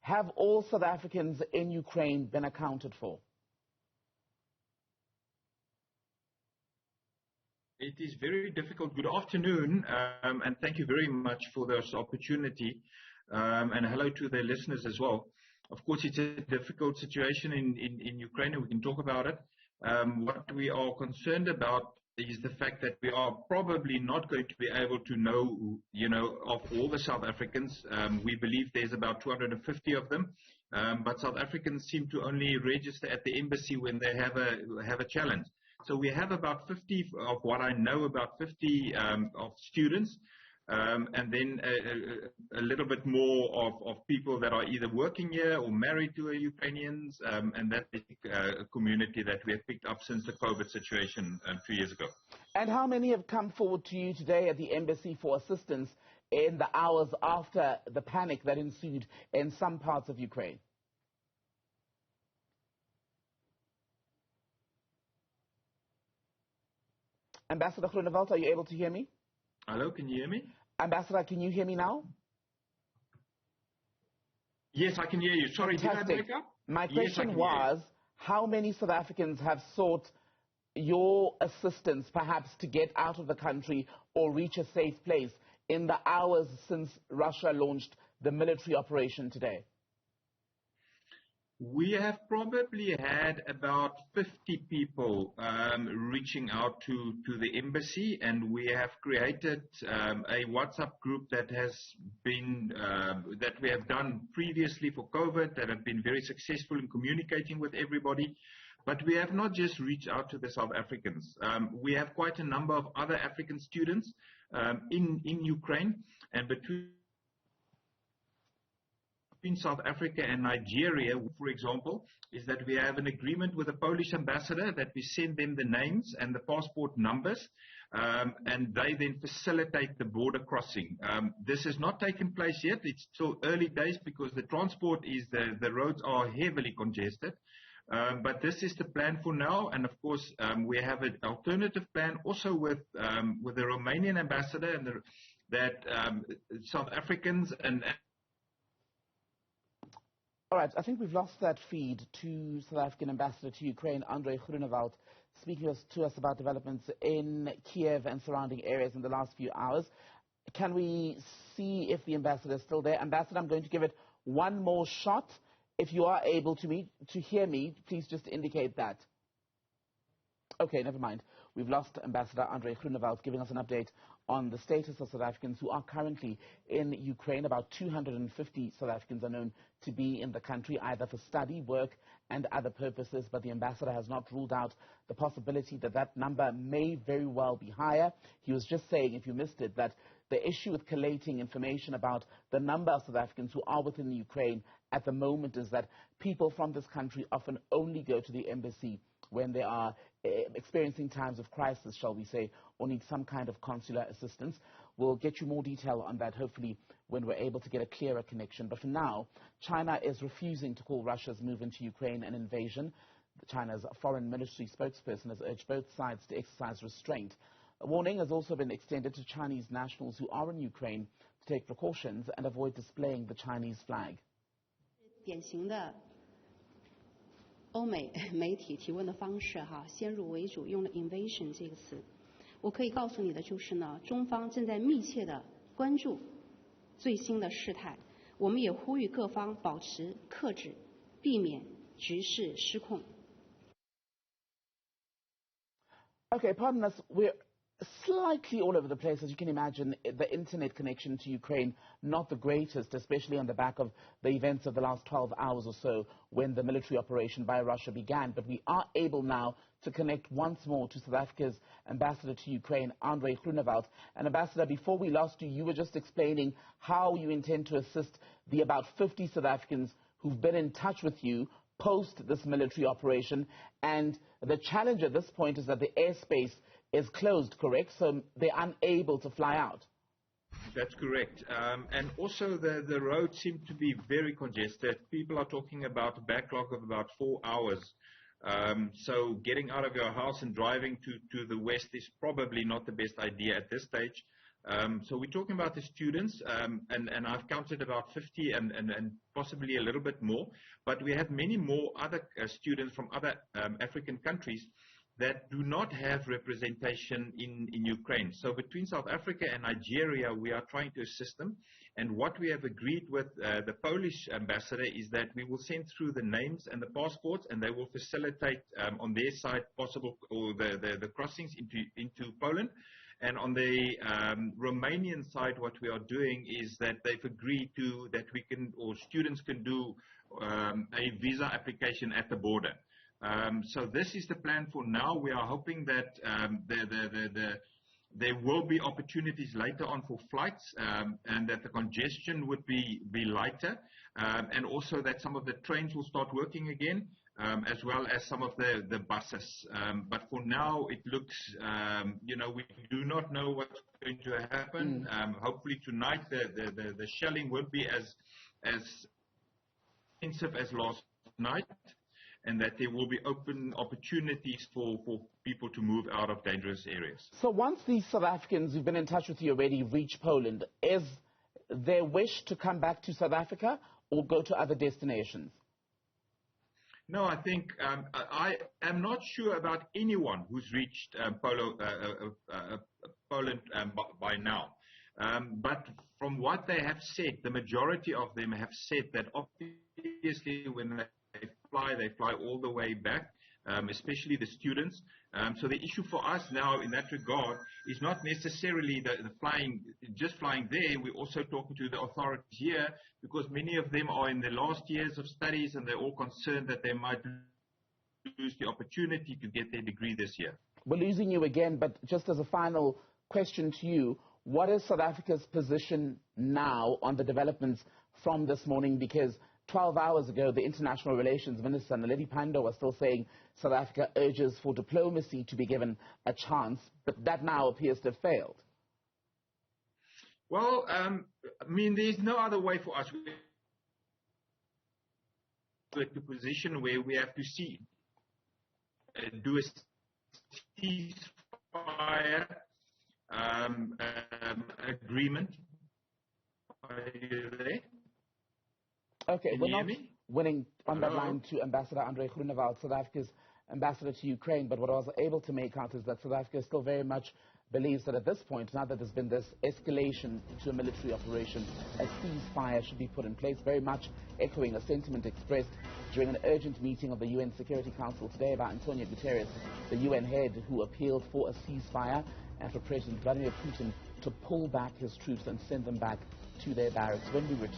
Have all South Africans in Ukraine been accounted for? It is very difficult. Good afternoon, and thank you very much for this opportunity, and hello to the listeners as well. Of course, it's a difficult situation in Ukraine, and we can talk about it. What we are concerned about is the fact that we are probably not going to be able to know, of all the South Africans. We believe there's about 250 of them, but South Africans seem to only register at the embassy when they have a challenge. So we have about 50 of what I know, about 50 of students, and then a little bit more of people that are either working here or married to Ukrainians, and that is a community that we have picked up since the COVID situation 2 years ago. And how many have come forward to you today at the embassy for assistance in the hours after the panic that ensued in some parts of Ukraine? Ambassador Groenewald, are you able to hear me? Hello, can you hear me? Ambassador, can you hear me now? Yes, I can hear you. Sorry, Fantastic. Did I break up? My question was, how many South Africans have sought your assistance, perhaps to get out of the country or reach a safe place in the hours since Russia launched the military operation today? We have probably had about 50 people reaching out to the embassy, and we have created a WhatsApp group that has been that we have done previously for COVID, that have been very successful in communicating with everybody. But we have not just reached out to the South Africans. We have quite a number of other African students in Ukraine, and between South Africa and Nigeria, for example, is that we have an agreement with the Polish ambassador that we send them the names and the passport numbers, and they then facilitate the border crossing. This has not taken place yet. It's still early days because the transport the roads are heavily congested. But this is the plan for now, and of course we have an alternative plan also with the Romanian ambassador and that South Africans and. All right, I think we've lost that feed to South African ambassador to Ukraine, Andrei Groenewald, speaking to us about developments in Kiev and surrounding areas in the last few hours. Can we see if the ambassador is still there? Ambassador, I'm going to give it one more shot. If you are able to hear me, please just indicate that. Okay, never mind. We've lost Ambassador Andrei Groenewald giving us an update on the status of South Africans who are currently in Ukraine. About 250 South Africans are known to be in the country, either for study, work, and other purposes, but the ambassador has not ruled out the possibility that that number may very well be higher. He was just saying, if you missed it, that the issue with collating information about the number of South Africans who are within Ukraine at the moment is that people from this country often only go to the embassy when they are experiencing times of crisis, shall we say, or need some kind of consular assistance. We'll get you more detail on that, hopefully, when we're able to get a clearer connection. But for now, China is refusing to call Russia's move into Ukraine an invasion. China's foreign ministry spokesperson has urged both sides to exercise restraint. A warning has also been extended to Chinese nationals who are in Ukraine to take precautions and avoid displaying the Chinese flag. 典型的欧美媒体提问的方式先入为主，用了 invasion 这个词。我可以告诉你的就是呢，中方正在密切的关注最新的事态，我们也呼吁各方保持克制，避免局势失控。Okay, pardon us, we're slightly all over the place. As you can imagine, the internet connection to Ukraine, not the greatest, especially on the back of the events of the last 12 hours or so when the military operation by Russia began. But we are able now to connect once more to South Africa's ambassador to Ukraine, Andrei Groenewald. And Ambassador, before we lost you, you were just explaining how you intend to assist the about 50 South Africans who've been in touch with you post this military operation. And the challenge at this point is that the airspace is closed, correct? So they're unable to fly out. That's correct. And also the roads seem to be very congested. People are talking about a backlog of about 4 hours. So getting out of your house and driving to the west is probably not the best idea at this stage. So we're talking about the students, and I've counted about 50 and possibly a little bit more. But we have many more other students from other African countries that do not have representation in Ukraine. So between South Africa and Nigeria, we are trying to assist them. And what we have agreed with the Polish ambassador is that we will send through the names and the passports, and they will facilitate on their side possible or the crossings into Poland. And on the Romanian side, what we are doing is that they've agreed to that we can, or students can do a visa application at the border. So this is the plan for now. We are hoping that there will be opportunities later on for flights, and that the congestion would be lighter, and also that some of the trains will start working again, as well as some of the buses. But for now, it looks, we do not know what's going to happen. Hopefully tonight the shelling won't be as intensive as last night, and that there will be open opportunities for people to move out of dangerous areas. So once these South Africans who've been in touch with you already reach Poland, is their wish to come back to South Africa or go to other destinations? No, I think I am not sure about anyone who's reached Poland by now. But from what they have said, the majority of them have said that obviously when they fly all the way back, especially the students. So the issue for us now in that regard is not necessarily the flying there. We're also talking to the authorities here, because many of them are in the last years of studies, and they're all concerned that they might lose the opportunity to get their degree this year. We're losing you again, but just as a final question to you, what is South Africa's position now on the developments from this morning? Because 12 hours ago, the International Relations Minister, Naledi Pandor, was still saying South Africa urges for diplomacy to be given a chance, but that now appears to have failed. Well, there's no other way for us to a position where we have to do a ceasefire agreement. Are you there? Okay, we're not winning on that line to Ambassador Groenewald, South Africa's ambassador to Ukraine, but what I was able to make out is that South Africa still very much believes that at this point, now that there's been this escalation to a military operation, a ceasefire should be put in place, very much echoing a sentiment expressed during an urgent meeting of the UN Security Council today by Antonio Guterres, the UN head, who appealed for a ceasefire and for President Vladimir Putin to pull back his troops and send them back to their barracks. When we return.